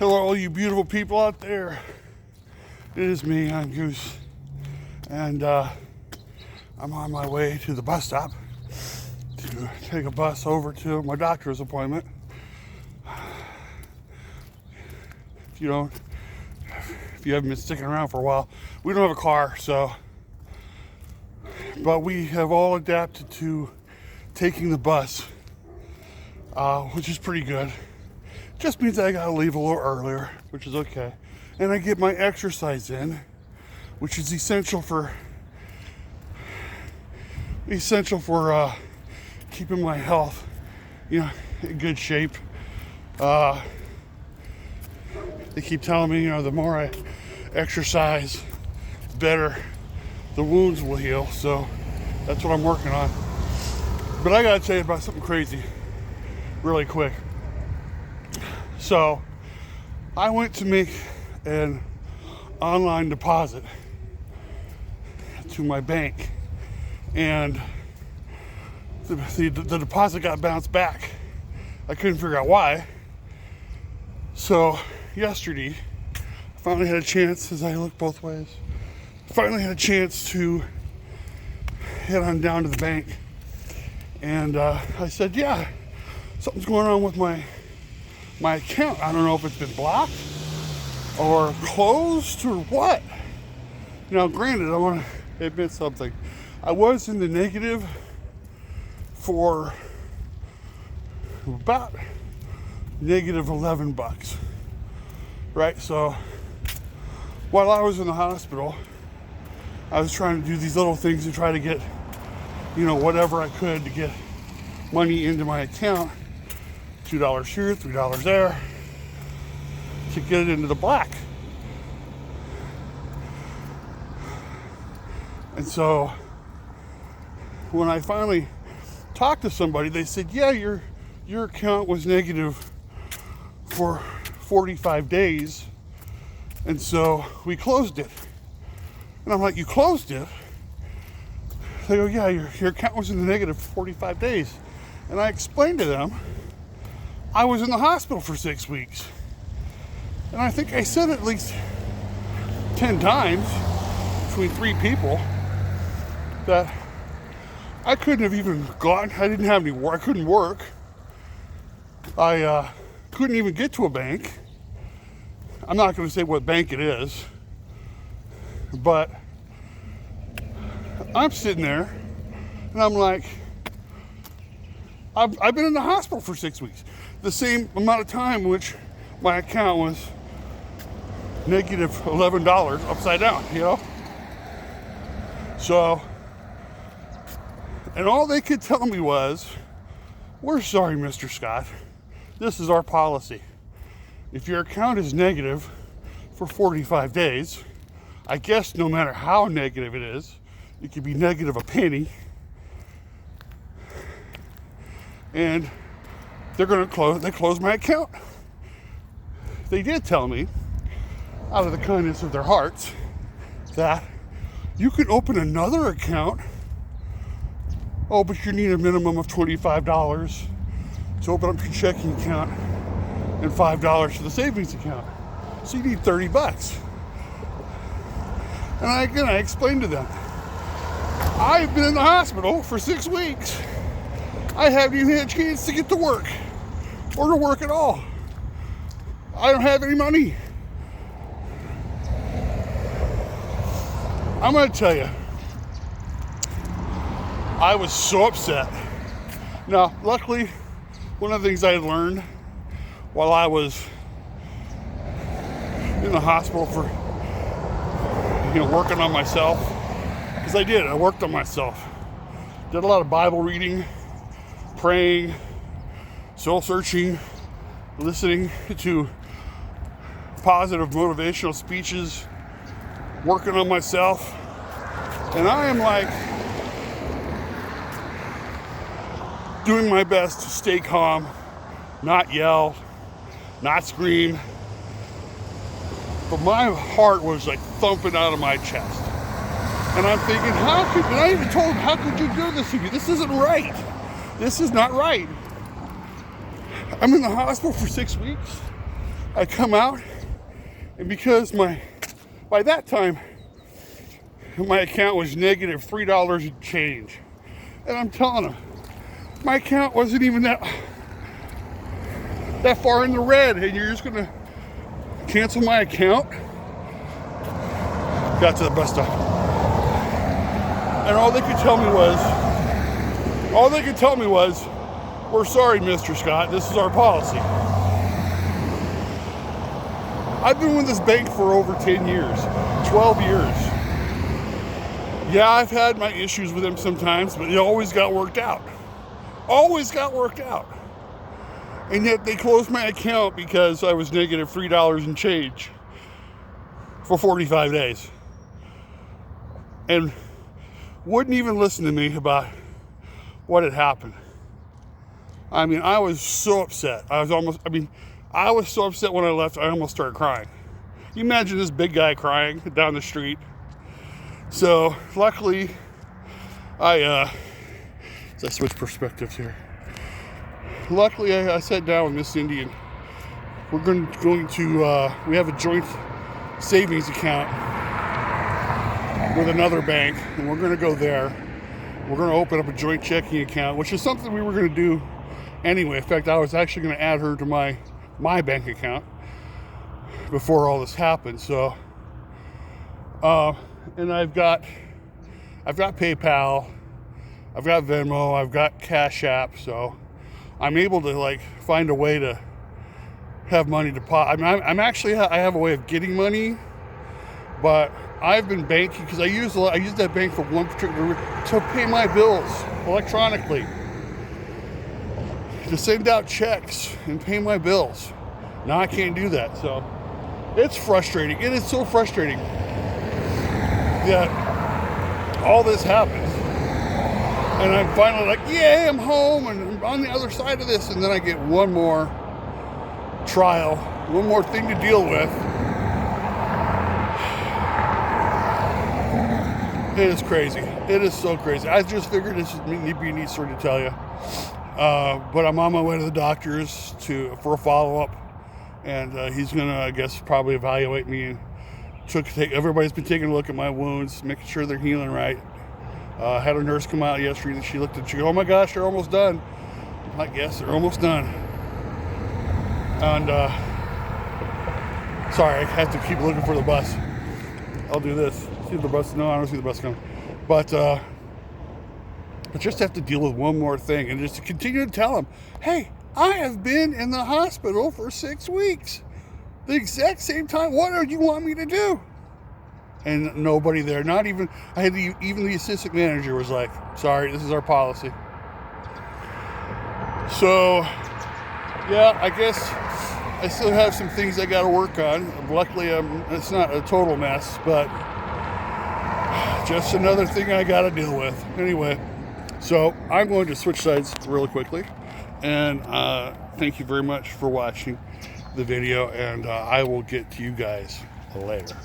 Hello, all you beautiful people out there. It is me, I'm Goose, and I'm on my way to the bus stop to take a bus over to my doctor's appointment. If you haven't been sticking around for a while, we don't have a car, but we have all adapted to taking the bus, which is pretty good. Just means I gotta leave a little earlier, which is okay. And I get my exercise in, which is essential for keeping my health, in good shape. They keep telling me, the more I exercise, the better the wounds will heal. So that's what I'm working on. But I gotta tell you about something crazy, really quick. So I went to make an online deposit to my bank, and the deposit got bounced back. I couldn't figure out why. So yesterday, I finally had a chance, as I looked both ways, to head on down to the bank. And I said, yeah, something's going on with my account. I don't know if it's been blocked or closed or what. Now, granted, I want to admit something. I was in the negative for about negative $11, right? So while I was in the hospital, I was trying to do these little things to try to get, whatever I could to get money into my account. $2 here, $3 there, to get it into the black. And so when I finally talked to somebody, they said, yeah, your account was negative for 45 days, and so we closed it. And I'm like, you closed it? They go, yeah, your account was in the negative for 45 days. And I explained to them I was in the hospital for 6 weeks. And I think I said at least 10 times between 3 people that I couldn't have even gone. I didn't have any work. I couldn't work. I couldn't even get to a bank. I'm not going to say what bank it is, but I'm sitting there and I'm like, I've been in the hospital for 6 weeks. The same amount of time which my account was negative $11 upside down, So, and all they could tell me was, we're sorry, Mr. Scott. This is our policy. If your account is negative for 45 days, I guess no matter how negative it is, it could be negative a penny, and they closed my account. They did tell me, out of the kindness of their hearts, that you can open another account. Oh, but you need a minimum of $25 to open up your checking account and $5 for the savings account. So you need $30. And I explained to them, I've been in the hospital for 6 weeks. I haven't even had a chance to get to work or to work at all. I don't have any money. I'm going to tell you, I was so upset. Now, luckily, one of the things I learned while I was in the hospital for, working on myself, because I worked on myself. Did a lot of Bible reading, praying, soul searching, listening to positive motivational speeches, working on myself. And I am like doing my best to stay calm, not yell, not scream. But my heart was like thumping out of my chest. And I'm thinking, and I even told him, how could you do this to me? This isn't right. This is not right. I'm in the hospital for 6 weeks. I come out, and because by that time, my account was negative $3 and change. And I'm telling them, my account wasn't even that far in the red, and you're just gonna cancel my account? Got to the bus stop. And all they could tell me was, we're sorry, Mr. Scott, this is our policy. I've been with this bank for over 10 years, 12 years. Yeah, I've had my issues with them sometimes, but it always got worked out. Always got worked out. And yet they closed my account because I was negative $3 and change for 45 days. And wouldn't even listen to me about what had happened. I mean, I was so upset. I was so upset when I left, I almost started crying. You imagine this big guy crying down the street. So, luckily, I switch perspectives here. Luckily, I sat down with Miss Cindy, and we're going to we have a joint savings account with another bank, and we're going to go there. We're going to open up a joint checking account, which is something we were going to do anyway. In fact, I was actually going to add her to my bank account before all this happened. So, and I've got PayPal, I've got Venmo, I've got Cash App, so I'm able to find a way to have money deposit. I have a way of getting money, but I've been banking because I use that bank for one particular to pay my bills electronically, to send out checks and pay my bills. Now I can't do that, so it's frustrating. It is so frustrating that all this happens, and I'm finally like, yay, I'm home and I'm on the other side of this, and then I get one more trial, one more thing to deal with. It is crazy. It is so crazy. I just figured this would be a neat story to tell you. But I'm on my way to the doctor's for a follow-up, and he's gonna, I guess, probably evaluate me. And everybody's been taking a look at my wounds, making sure they're healing right. Had a nurse come out yesterday, and she looked at, she goes, "Oh my gosh, they're almost done." I'm like, yes, they're almost done. And sorry, I have to keep looking for the bus. I'll do this. See the bus? No, I don't see the bus coming. But just have to deal with one more thing, and just to continue to tell them, hey, I have been in the hospital for 6 weeks. The exact same time. What do you want me to do? And nobody there, not even, even the assistant manager was like, sorry, this is our policy. So, yeah, I guess I still have some things I got to work on. Luckily, it's not a total mess, but just another thing I got to deal with. Anyway, so I'm going to switch sides really quickly, and thank you very much for watching the video, and I will get to you guys later.